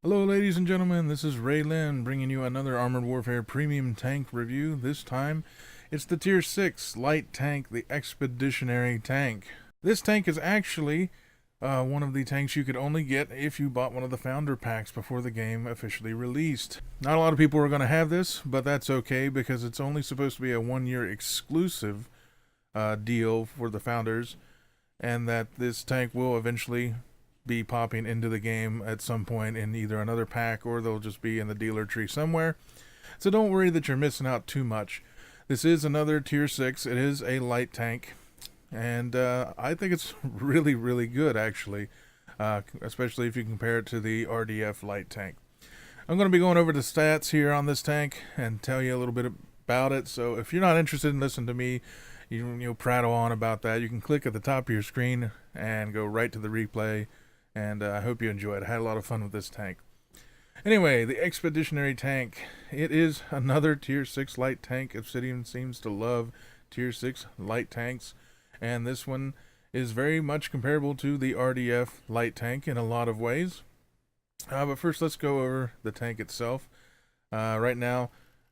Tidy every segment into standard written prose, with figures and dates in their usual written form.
Hello ladies and gentlemen, this is Rei-Lin bringing you another Armored Warfare Premium Tank review. This time, it's the Tier 6 Light Tank, the Expeditionary Tank. This tank is actually one of the tanks you could only get if you bought one of the Founder Packs before the game officially released. Not a lot of people are going to have this, but that's okay because it's only supposed to be a one-year exclusive deal for the Founders, and that this tank will eventually be popping into the game at some point in either another pack or they'll just be in the dealer tree somewhere. So don't worry that you're missing out too much. This is another Tier 6. It is a light tank, and I think it's really good actually, especially if you compare it to the RDF light tank. I'm going to be going over the stats here on this tank and tell you a little bit about it. So if you're not interested in listening to me, you'll prattle on about that, you can click at the top of your screen and go right to the replay. And I hope you enjoyed. I had a lot of fun with this tank. Anyway, the Expeditionary Tank. It is another Tier 6 light tank. Obsidian seems to love Tier 6 light tanks. And this one is very much comparable to the RDF light tank in a lot of ways. But first, let's go over the tank itself. Right now,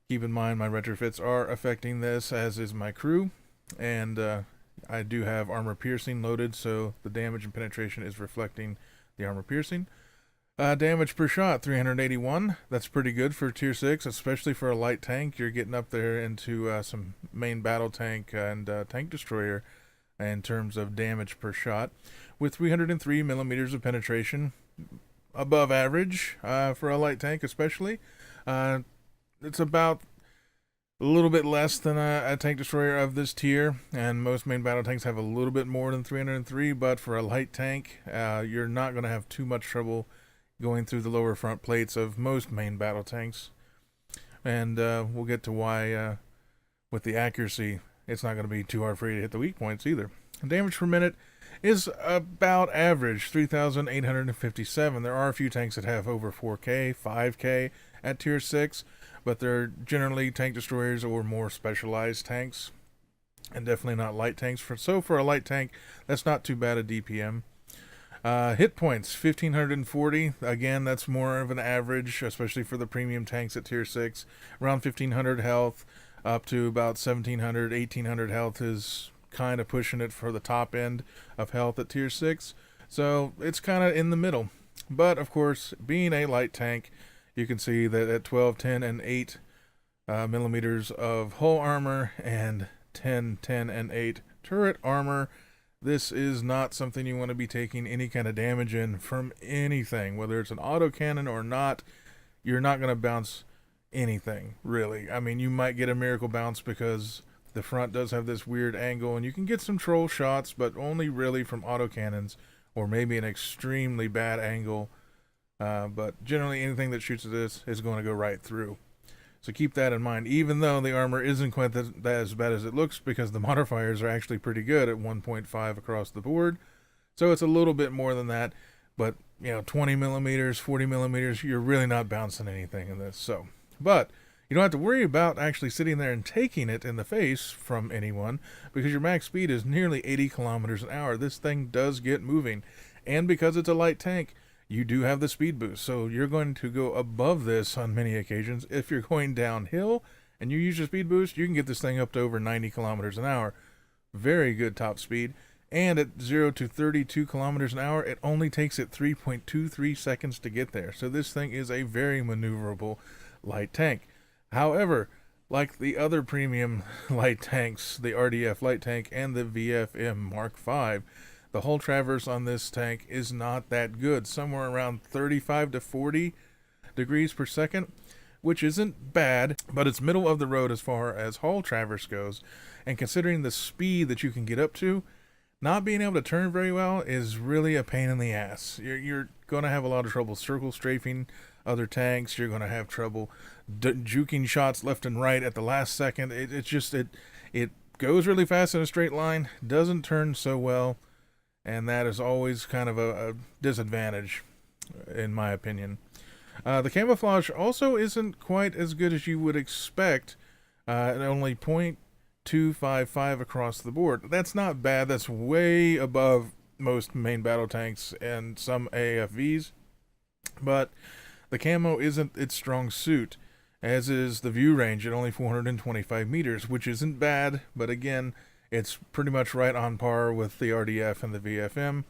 keep in mind my retrofits are affecting this, as is my crew. And I do have armor piercing loaded, so the damage and penetration is reflecting the armor piercing. Damage per shot, 381. That's pretty good for Tier 6, especially for a light tank. You're getting up there into some main battle tank and tank destroyer in terms of damage per shot. With 303 millimeters of penetration, above average for a light tank especially. It's about a little bit less than a tank destroyer of this tier, and most main battle tanks have a little bit more than 303, but for a light tank, you're not going to have too much trouble going through the lower front plates of most main battle tanks. And we'll get to why with the accuracy, it's not going to be too hard for you to hit the weak points either. Damage per minute is about average, 3,857. There are a few tanks that have over 4K, 5K at Tier 6, but they're generally tank destroyers or more specialized tanks, and definitely not light tanks. So for a light tank, that's not too bad a DPM. Hit points, 1,540. Again, that's more of an average, especially for the premium tanks at Tier 6. Around 1,500 health, up to about 1,700, 1,800 health is kind of pushing it for the top end of health at Tier 6. So it's kind of in the middle. But, of course, being a light tank, you can see that at 12, 10, and 8 millimeters of hull armor and 10, 10, and 8 turret armor, this is not something you want to be taking any kind of damage in from anything. Whether it's an autocannon or not, you're not going to bounce anything, really. I mean, you might get a miracle bounce because the front does have this weird angle, and you can get some troll shots, but only really from autocannons or maybe an extremely bad angle. But generally anything that shoots at this is going to go right through. So keep that in mind, even though the armor isn't quite as bad as it looks, because the modifiers are actually pretty good at 1.5 across the board. So it's a little bit more than that, but 20 millimeters, 40 millimeters, you're really not bouncing anything in this. So, but you don't have to worry about actually sitting there and taking it in the face from anyone, because your max speed is nearly 80 kilometers an hour. This thing does get moving, and because it's a light tank, you do have the speed boost, so you're going to go above this on many occasions. If you're going downhill and you use your speed boost, you can get this thing up to over 90 kilometers an hour. Very good top speed. And at 0 to 32 kilometers an hour, it only takes it 3.23 seconds to get there. So this thing is a very maneuverable light tank. However, like the other premium light tanks, the RDF light tank and the VFM Mark V, the hull traverse on this tank is not that good, somewhere around 35 to 40 degrees per second, which isn't bad, but it's middle of the road as far as hull traverse goes. And considering the speed that you can get up to, not being able to turn very well is really a pain in the ass. You're going to have a lot of trouble circle strafing other tanks. You're going to have trouble juking shots left and right at the last second. It goes really fast in a straight line, doesn't turn so well, and that is always kind of a disadvantage, in my opinion. The camouflage also isn't quite as good as you would expect, at only 0.255 across the board. That's not bad. That's way above most main battle tanks and some AFVs, but The camo isn't its strong suit, as is the view range at only 425 meters, which isn't bad, but again, it's pretty much right on par with the RDF and the VFM.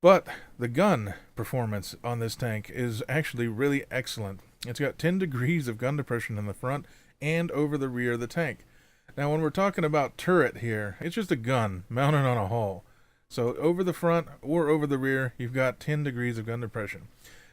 But the gun performance on this tank is actually really excellent. It's got 10 degrees of gun depression in the front and over the rear of the tank. Now, when we're talking about turret here, it's just a gun mounted on a hull. So over the front or over the rear, you've got 10 degrees of gun depression.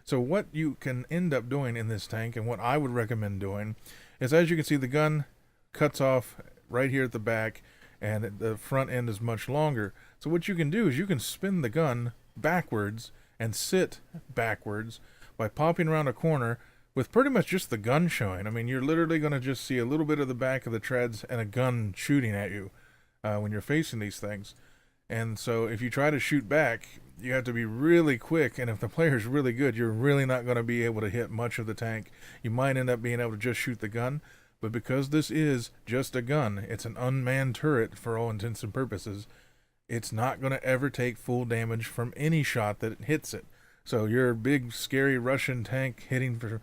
So what you can end up doing in this tank, and what I would recommend doing, is as you can see, the gun cuts off right here at the back, and the front end is much longer. So what you can do is you can spin the gun backwards and sit backwards by popping around a corner with pretty much just the gun showing. I mean, you're literally going to just see a little bit of the back of the treads and a gun shooting at you when you're facing these things. And so if you try to shoot back, you have to be really quick, and if the player's really good, you're really not going to be able to hit much of the tank. You might end up being able to just shoot the gun, but because this is just a gun, it's an unmanned turret for all intents and purposes, it's not going to ever take full damage from any shot that hits it. So your big, scary Russian tank hitting for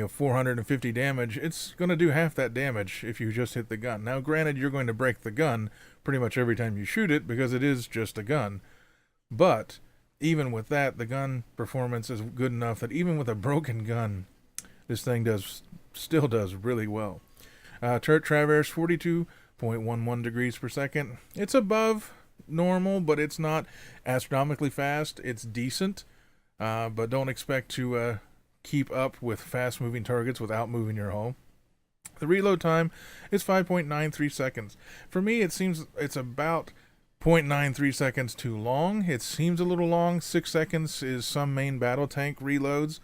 450 damage, it's going to do half that damage if you just hit the gun. Now, granted, you're going to break the gun pretty much every time you shoot it because it is just a gun. But even with that, the gun performance is good enough that even with a broken gun, this thing still does really well. Turret traverse, 42.11 degrees per second. It's above normal, but it's not astronomically fast. It's decent, but don't expect to keep up with fast-moving targets without moving your hull. The reload time is 5.93 seconds. For me, it seems it's about 0.93 seconds too long. It seems a little long. 6 seconds is some main battle tank reloads,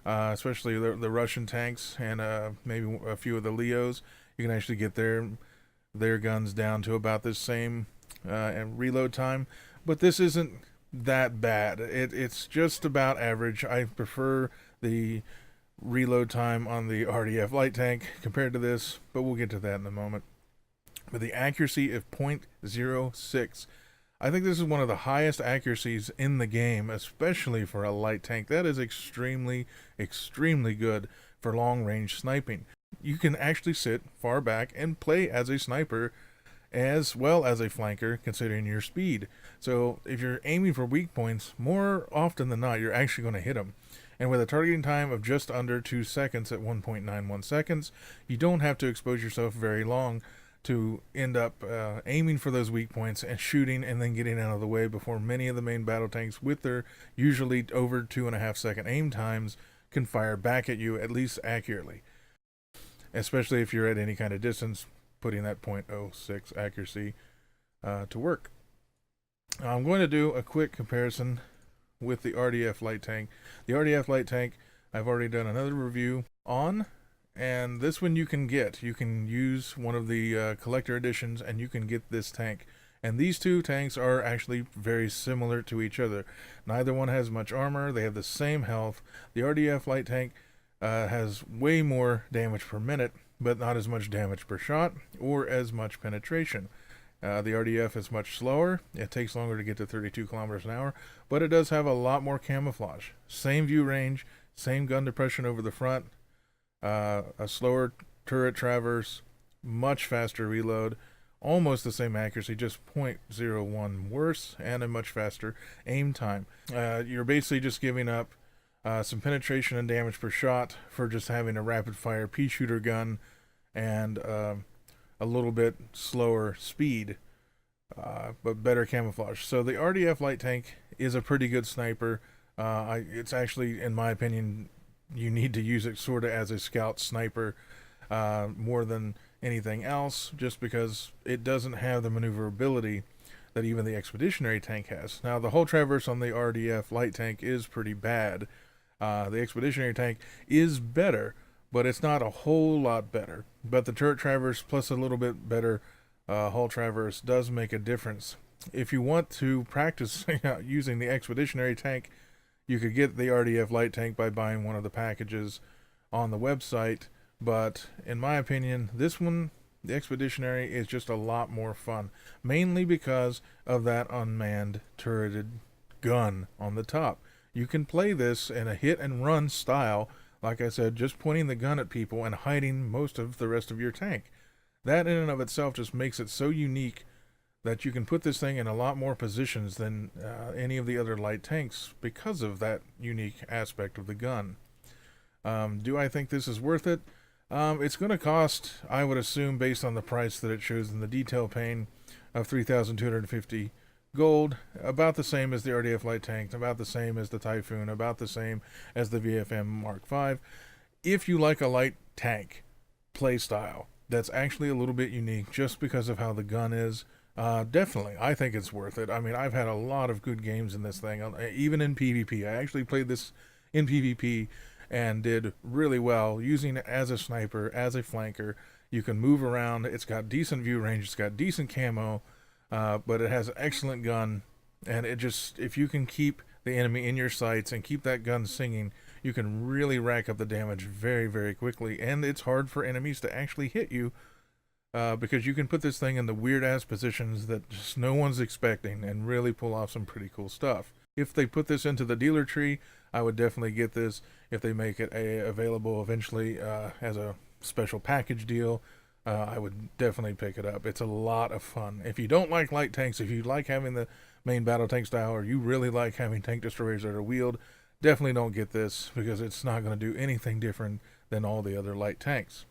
especially the Russian tanks and maybe a few of the Leos. You can actually get their guns down to about this same reload time. But this isn't that bad. It's just about average. I prefer the reload time on the RDF light tank compared to this, but we'll get to that in a moment. But the accuracy of 0.06, I think this is one of the highest accuracies in the game, especially for a light tank. That is extremely, extremely good for long-range sniping. You can actually sit far back and play as a sniper as well as a flanker, considering your speed. So if you're aiming for weak points, more often than not, you're actually going to hit them. And with a targeting time of just under 2 seconds at 1.91 seconds, you don't have to expose yourself very long to end up aiming for those weak points and shooting and then getting out of the way before many of the main battle tanks, with their usually over 2.5 second aim times, can fire back at you at least accurately. Especially if you're at any kind of distance, putting that 0.06 accuracy to work. I'm going to do a quick comparison with the RDF light tank. The RDF light tank I've already done another review on, and this one you can get. You can use one of the collector editions and you can get this tank. And these two tanks are actually very similar to each other. Neither one has much armor. They have the same health. The RDF light tank has way more damage per minute, but not as much damage per shot or as much penetration. The RDF is much slower. It takes longer to get to 32 kilometers an hour, but it does have a lot more camouflage. Same view range, same gun depression over the front, a slower turret traverse, much faster reload, almost the same accuracy, just 0.01 worse, and a much faster aim time. You're basically just giving up some penetration and damage per shot for just having a rapid fire pea shooter gun and a little bit slower speed, but better camouflage. So the RDF light tank is a pretty good sniper. It's actually, in my opinion, you need to use it sort of as a scout sniper more than anything else, just because it doesn't have the maneuverability that even the Expeditionary Tank has. Now, the hull traverse on the RDF light tank is pretty bad. The Expeditionary Tank is better, but it's not a whole lot better. But the turret traverse plus a little bit better hull traverse does make a difference. If you want to practice using the Expeditionary Tank, you could get the RDF light tank by buying one of the packages on the website. But in my opinion, this one, the Expeditionary, is just a lot more fun. Mainly because of that unmanned turreted gun on the top. You can play this in a hit and run style like I said, just pointing the gun at people and hiding most of the rest of your tank. That in and of itself just makes it so unique that you can put this thing in a lot more positions than any of the other light tanks because of that unique aspect of the gun. Do I think this is worth it? It's going to cost, I would assume, based on the price that it shows in the detail pane, of 3,250 gold, about the same as the RDF light tank, about the same as the Typhoon, about the same as the VFM Mark V. If you like a light tank playstyle that's actually a little bit unique just because of how the gun is, definitely, I think it's worth it. I mean, I've had a lot of good games in this thing, even in PvP. I actually played this in PvP and did really well using it as a sniper, as a flanker. You can move around. It's got decent view range. It's got decent camo, but it has an excellent gun. And it just, if you can keep the enemy in your sights and keep that gun singing, you can really rack up the damage very, very quickly. And it's hard for enemies to actually hit you because you can put this thing in the weird-ass positions that just no one's expecting and really pull off some pretty cool stuff. If they put this into the dealer tree, I would definitely get this. If they make it available eventually as a special package deal, I would definitely pick it up. It's a lot of fun. If you don't like light tanks, if you like having the main battle tank style, or you really like having tank destroyers that are wheeled, definitely don't get this because it's not going to do anything different than all the other light tanks.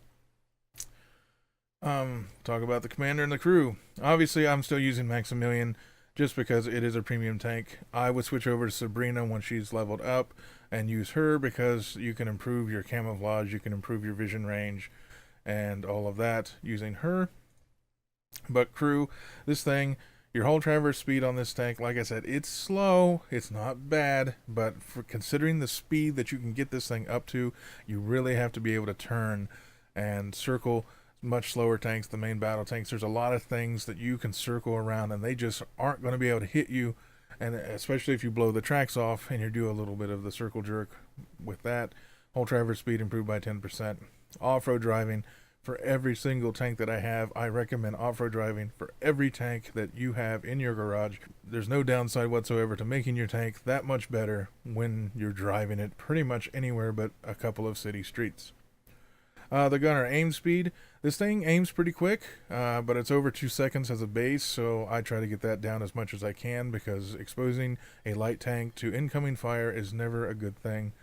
Talk about the commander and the crew. Obviously, I'm still using Maximilian just because it is a premium tank. I would switch over to Sabrina when she's leveled up and use her because you can improve your camouflage, you can improve your vision range, and all of that using her. But crew, this thing, your whole traverse speed on this tank, like I said, it's slow, it's not bad, but for considering the speed that you can get this thing up to, you really have to be able to turn and circle much slower tanks, the main battle tanks. There's a lot of things that you can circle around and they just aren't going to be able to hit you, and especially if you blow the tracks off and you do a little bit of the circle jerk with that. Whole traverse speed improved by 10%. Off-road driving for every single tank that I have. I recommend off-road driving for every tank that you have in your garage. There's no downside whatsoever to making your tank that much better when you're driving it pretty much anywhere but a couple of city streets. The gunner aim speed. This thing aims pretty quick, but it's over 2 seconds as a base, so I try to get that down as much as I can because exposing a light tank to incoming fire is never a good thing.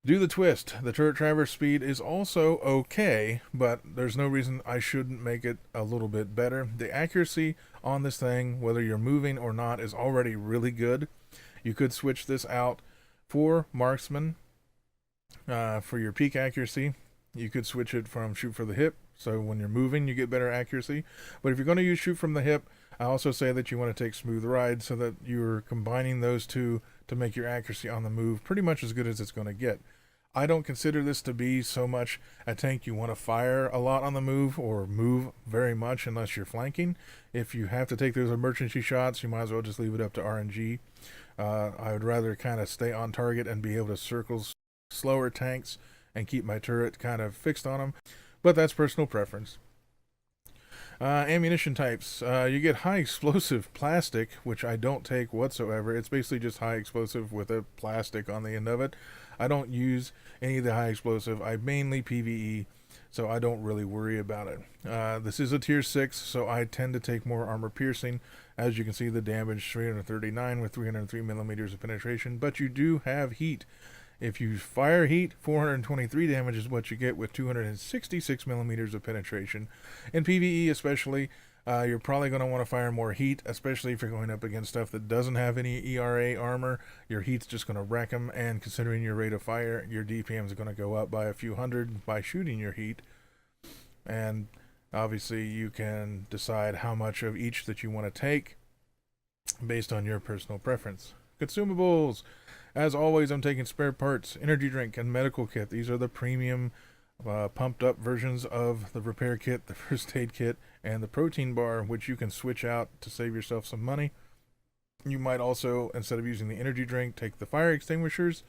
Do the twist. The turret traverse speed is also okay, but there's no reason I shouldn't make it a little bit better. The accuracy on this thing, whether you're moving or not, is already really good. You could switch this out for marksman. For your peak accuracy, you could switch it from shoot for the hip, so when you're moving you get better accuracy. But if you're going to use shoot from the hip, I also say that you want to take smooth ride so that you're combining those two to make your accuracy on the move pretty much as good as it's going to get. I don't consider this to be so much a tank you want to fire a lot on the move or move very much unless you're flanking. If you have to take those emergency shots, you might as well just leave it up to RNG. I would rather kind of stay on target and be able to circle slower tanks and keep my turret kind of fixed on them, but that's personal preference. Ammunition types. You get high explosive plastic, which I don't take whatsoever. It's basically just high explosive with a plastic on the end of it. I don't use any of the high explosive. I mainly PvE, so I don't really worry about it. This is a tier 6, so I tend to take more armor piercing. As you can see, the damage 339 with 303 millimeters of penetration, but you do have heat. If you fire heat, 423 damage is what you get with 266 millimeters of penetration. In PvE especially, you're probably going to want to fire more heat, especially if you're going up against stuff that doesn't have any ERA armor. Your heat's just going to wreck them, and considering your rate of fire, your DPM is going to go up by a few hundred by shooting your heat. And obviously you can decide how much of each that you want to take based on your personal preference. Consumables. As always, I'm taking spare parts, energy drink, and medical kit. These are the premium pumped up versions of the repair kit, the first aid kit, and the protein bar, which you can switch out to save yourself some money. You might also, instead of using the energy drink, take the fire extinguishers.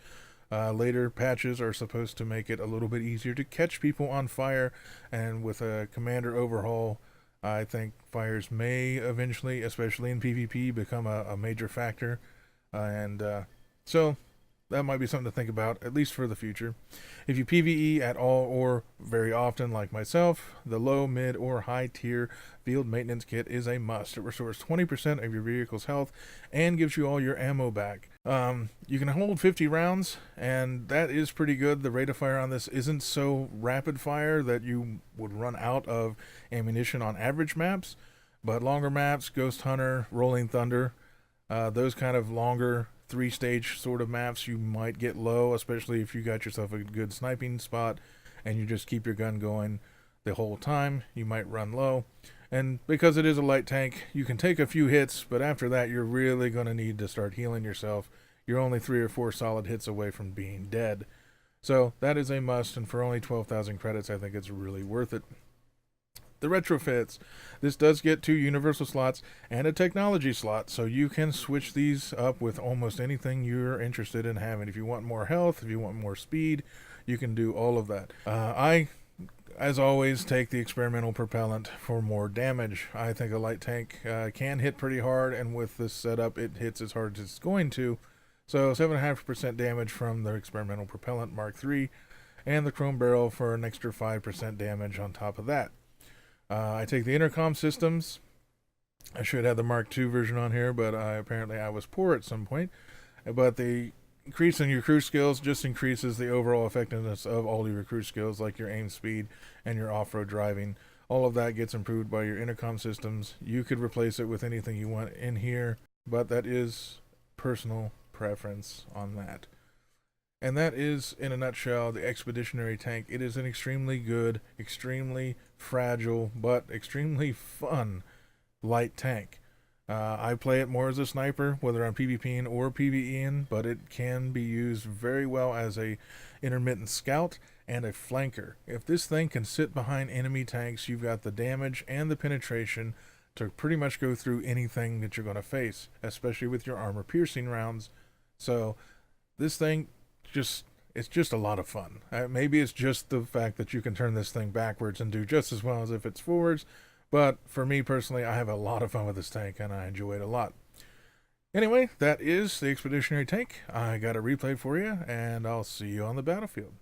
Later patches are supposed to make it a little bit easier to catch people on fire, and with a commander overhaul, I think fires may eventually, especially in PvP, become a major factor. So that might be something to think about, at least for the future. If you PvE at all or very often like myself, the low, mid, or high tier field maintenance kit is a must. It restores 20% of your vehicle's health and gives you all your ammo back. You can hold 50 rounds, and that is pretty good. The rate of fire on this isn't so rapid fire that you would run out of ammunition on average maps, but longer maps, Ghost Hunter, Rolling Thunder, those kind of longer 3-stage sort of maps, you might get low, especially if you got yourself a good sniping spot and you just keep your gun going the whole time. You might run low. And because it is a light tank, you can take a few hits, but after that you're really going to need to start healing yourself. You're only 3 or 4 solid hits away from being dead. So that is a must, and for only 12,000 credits, I think it's really worth it. The retrofits. This does get 2 universal slots and a technology slot, so you can switch these up with almost anything you're interested in having. If you want more health, if you want more speed, you can do all of that. I, as always, take the experimental propellant for more damage. I think a light tank can hit pretty hard, and with this setup, it hits as hard as it's going to. So 7.5% damage from the experimental propellant Mark III, and the chrome barrel for an extra 5% damage on top of that. I take the intercom systems. I should have the Mark II version on here, but apparently I was poor at some point. But the increase in your crew skills just increases the overall effectiveness of all your crew skills, like your aim speed and your off-road driving. All of that gets improved by your intercom systems. You could replace it with anything you want in here, but that is personal preference on that. And that is, in a nutshell, the Expeditionary Tank. It is an extremely good, extremely fragile, but extremely fun light tank. I play it more as a sniper, whether I'm PvPing or PvEing, but it can be used very well as a intermittent scout and a flanker. If this thing can sit behind enemy tanks, you've got the damage and the penetration to pretty much go through anything that you're going to face, especially with your armor-piercing rounds. So this thing, it's just a lot of fun. Maybe it's just the fact that you can turn this thing backwards and do just as well as if it's forwards, but for me personally, I have a lot of fun with this tank and I enjoy it a lot. Anyway, that is the Expeditionary Tank. I got a replay for you, and I'll see you on the battlefield.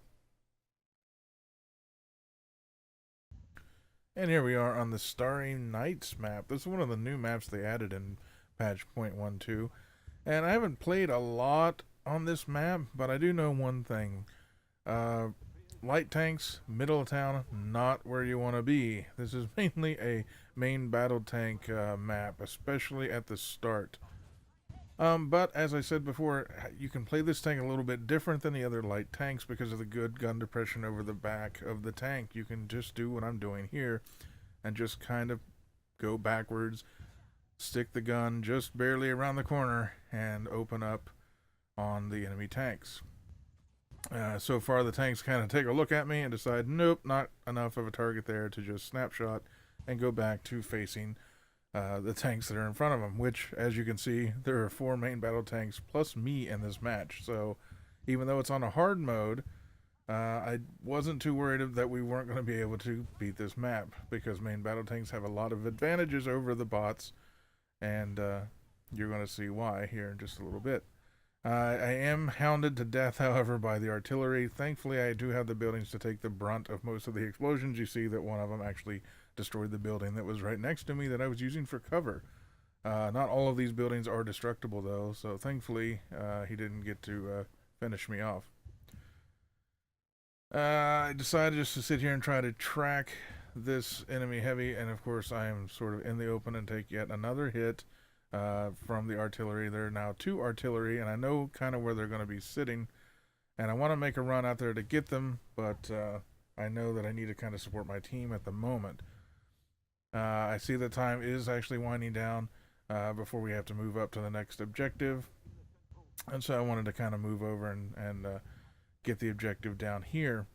And here we are on the Starry Nights map. This is one of the new maps they added in patch 0.12, and I haven't played a lot on this map, but I do know one thing. Light tanks, middle of town, not where you want to be. This is mainly a main battle tank map, especially at the start. But as I said before, you can play this tank a little bit different than the other light tanks because of the good gun depression over the back of the tank. You can just do what I'm doing here and just kind of go backwards, stick the gun just barely around the corner, and open up on the enemy tanks. So far the tanks kind of take a look at me and decide, nope, not enough of a target there, to just snapshot and go back to facing the tanks that are in front of them, which, as you can see, there are 4 main battle tanks plus me in this match. So even though it's on a hard mode, I wasn't too worried that we weren't going to be able to beat this map, because main battle tanks have a lot of advantages over the bots, and you're going to see why here in just a little bit. I am hounded to death, however, by the artillery. Thankfully, I do have the buildings to take the brunt of most of the explosions. You see that one of them actually destroyed the building that was right next to me that I was using for cover. Not all of these buildings are destructible, though, so thankfully he didn't get to finish me off. I decided just to sit here and try to track this enemy heavy, and of course I am sort of in the open and take yet another hit from the artillery. There are now 2 artillery, and I know kind of where they're going to be sitting, and I want to make a run out there to get them, but I know that I need to kind of support my team at the moment. I see the time is actually winding down before we have to move up to the next objective, and so I wanted to kind of move over and get the objective down here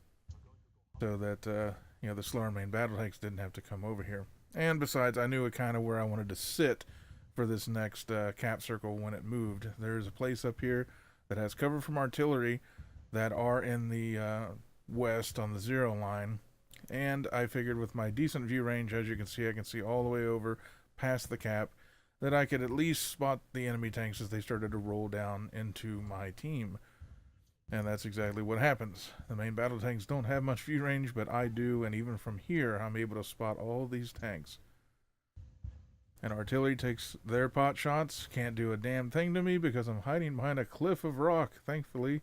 so that the slower main battle tanks didn't have to come over here. And besides, I knew kind of where I wanted to sit for this next cap circle when it moved. There's a place up here that has cover from artillery that are in the west on the 0 line, and I figured with my decent view range, as you can see, I can see all the way over past the cap, that I could at least spot the enemy tanks as they started to roll down into my team. And that's exactly what happens. The main battle tanks don't have much view range, but I do, and even from here, I'm able to spot all these tanks. And artillery takes their pot shots, can't do a damn thing to me because I'm hiding behind a cliff of rock, thankfully,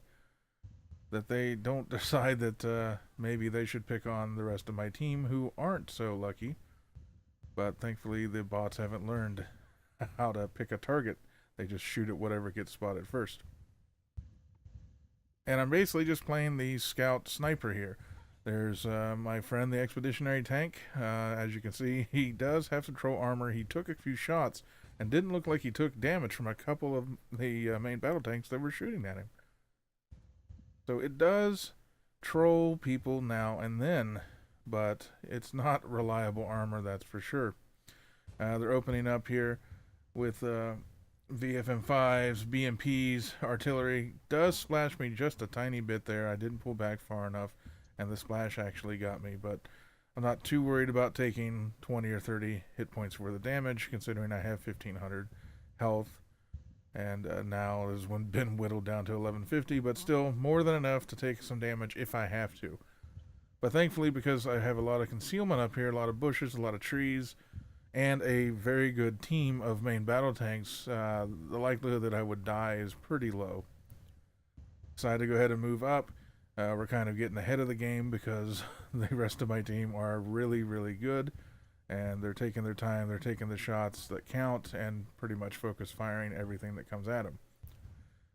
that they don't decide that maybe they should pick on the rest of my team who aren't so lucky. But thankfully, the bots haven't learned how to pick a target. They just shoot at whatever gets spotted first. And I'm basically just playing the scout sniper here. There's my friend, the Expeditionary Tank. As you can see, he does have some troll armor. He took a few shots and didn't look like he took damage from a couple of the main battle tanks that were shooting at him. So it does troll people now and then, but it's not reliable armor, that's for sure. They're opening up here with VFM5s, BMPs, artillery. Does splash me just a tiny bit there. I didn't pull back far enough, and the splash actually got me, but I'm not too worried about taking 20 or 30 hit points worth of damage, considering I have 1,500 health, and now has been whittled down to 1150, but still more than enough to take some damage if I have to. But thankfully, because I have a lot of concealment up here, a lot of bushes, a lot of trees, and a very good team of main battle tanks, the likelihood that I would die is pretty low. Decided to go ahead and move up. We're kind of getting ahead of the game because the rest of my team are really, really good, and they're taking their time, they're taking the shots that count, and pretty much focus firing everything that comes at them.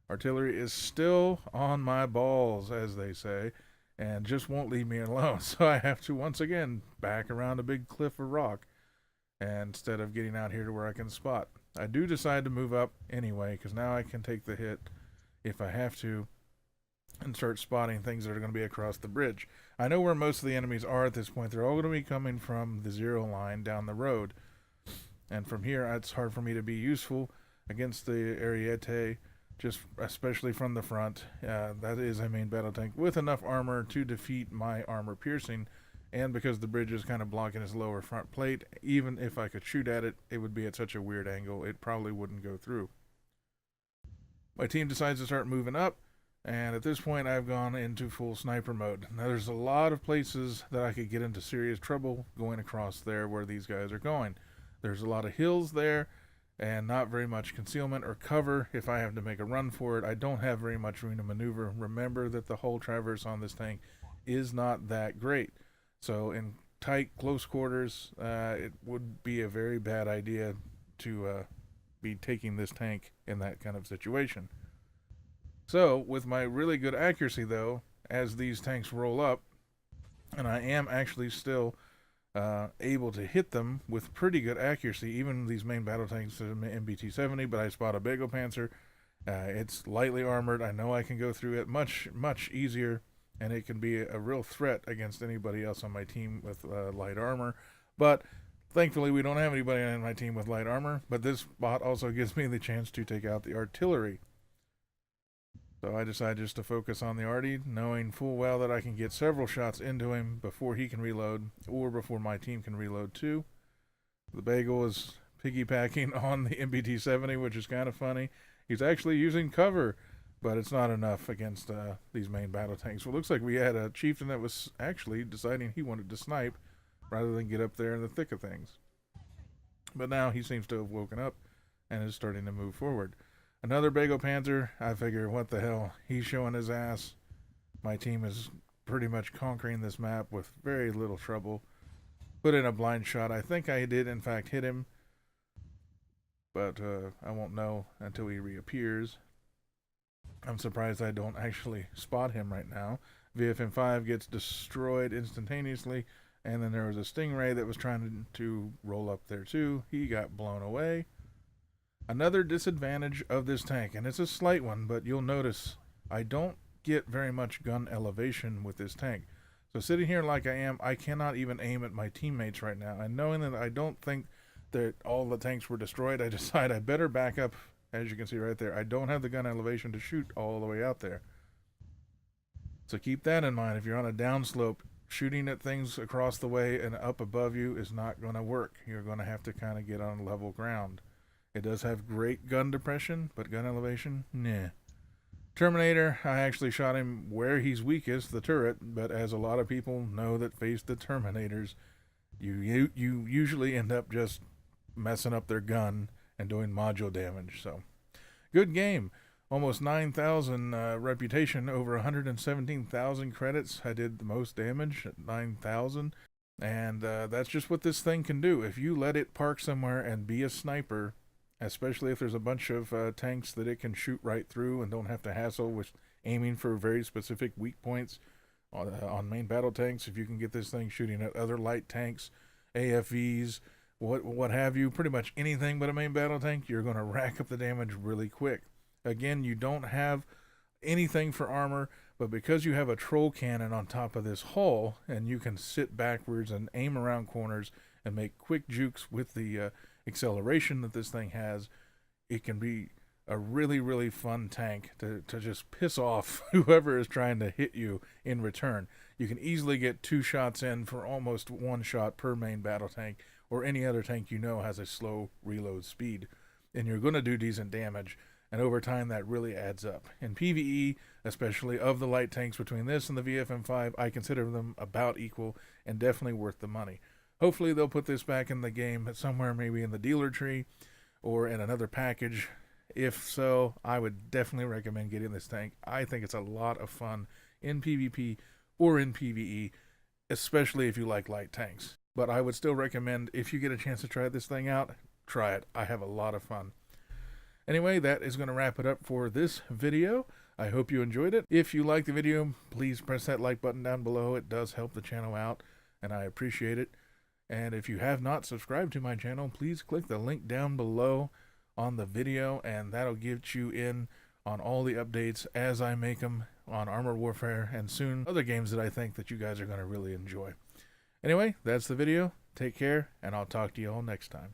Artillery is still on my balls, as they say, and just won't leave me alone, so I have to once again back around a big cliff of rock, and instead of getting out here to where I can spot. I do decide to move up anyway, because now I can take the hit if I have to, and start spotting things that are going to be across the bridge. I know where most of the enemies are at this point. They're all going to be coming from the zero line down the road. And from here, it's hard for me to be useful against the Ariete, just especially from the front. That is a main battle tank with enough armor to defeat my armor piercing. And because the bridge is kind of blocking his lower front plate, even if I could shoot at it, it would be at such a weird angle, it probably wouldn't go through. My team decides to start moving up. And at this point, I've gone into full sniper mode. Now, there's a lot of places that I could get into serious trouble going across there where these guys are going. There's a lot of hills there, and not very much concealment or cover if I have to make a run for it. I don't have very much room to maneuver. Remember that the hull traverse on this tank is not that great. So in tight, close quarters, it would be a very bad idea to be taking this tank in that kind of situation. So, with my really good accuracy, though, as these tanks roll up, and I am actually still able to hit them with pretty good accuracy, even these main battle tanks, MBT-70, but I spot a Bogomir. It's lightly armored. I know I can go through it much, much easier, and it can be a real threat against anybody else on my team with light armor. But thankfully, we don't have anybody on my team with light armor, but this bot also gives me the chance to take out the artillery. So I decided just to focus on the arty, knowing full well that I can get several shots into him before he can reload, or before my team can reload too. The Bagel is piggybacking on the MBT-70, which is kind of funny. He's actually using cover, but it's not enough against these main battle tanks. Well, it looks like we had a chieftain that was actually deciding he wanted to snipe rather than get up there in the thick of things. But now he seems to have woken up and is starting to move forward. Another Bagel Panzer, I figure, what the hell, he's showing his ass. My team is pretty much conquering this map with very little trouble. Put in a blind shot. I think I did, in fact, hit him. But I won't know until he reappears. I'm surprised I don't actually spot him right now. VFM5 gets destroyed instantaneously. And then there was a Stingray that was trying to roll up there too. He got blown away. Another disadvantage of this tank, and it's a slight one, but you'll notice I don't get very much gun elevation with this tank. So sitting here like I am, I cannot even aim at my teammates right now. And knowing that I don't think that all the tanks were destroyed, I decide I better back up. As you can see right there, I don't have the gun elevation to shoot all the way out there. So keep that in mind. If you're on a downslope, shooting at things across the way and up above you is not going to work. You're going to have to kind of get on level ground. It does have great gun depression, but gun elevation, nah. Terminator, I actually shot him where he's weakest, the turret, but as a lot of people know that face the Terminators, you usually end up just messing up their gun and doing module damage. So, good game. Almost 9,000 reputation, over 117,000 credits. I did the most damage at 9,000. And that's just what this thing can do. If you let it park somewhere and be a sniper, especially if there's a bunch of tanks that it can shoot right through and don't have to hassle with aiming for very specific weak points on main battle tanks, if you can get this thing shooting at other light tanks, AFVs, what have you, pretty much anything but a main battle tank, you're going to rack up the damage really quick. Again, you don't have anything for armor, but because you have a troll cannon on top of this hull and you can sit backwards and aim around corners and make quick jukes with the acceleration that this thing has, it can be a really, really fun tank to just piss off whoever is trying to hit you in return. You can easily get 2 shots in for almost 1 shot per main battle tank, or any other tank you know has a slow reload speed, and you're going to do decent damage. And over time, that really adds up. In PvE, especially of the light tanks between this and the VFM5, I consider them about equal and definitely worth the money. Hopefully, they'll put this back in the game somewhere, maybe in the dealer tree or in another package. If so, I would definitely recommend getting this tank. I think it's a lot of fun in PvP or in PvE, especially if you like light tanks. But I would still recommend, if you get a chance to try this thing out, try it. I have a lot of fun. Anyway, that is going to wrap it up for this video. I hope you enjoyed it. If you liked the video, please press that like button down below. It does help the channel out, and I appreciate it. And if you have not subscribed to my channel, please click the link down below on the video, and that'll get you in on all the updates as I make them on Armored Warfare and soon other games that I think that you guys are going to really enjoy. Anyway, that's the video. Take care, and I'll talk to you all next time.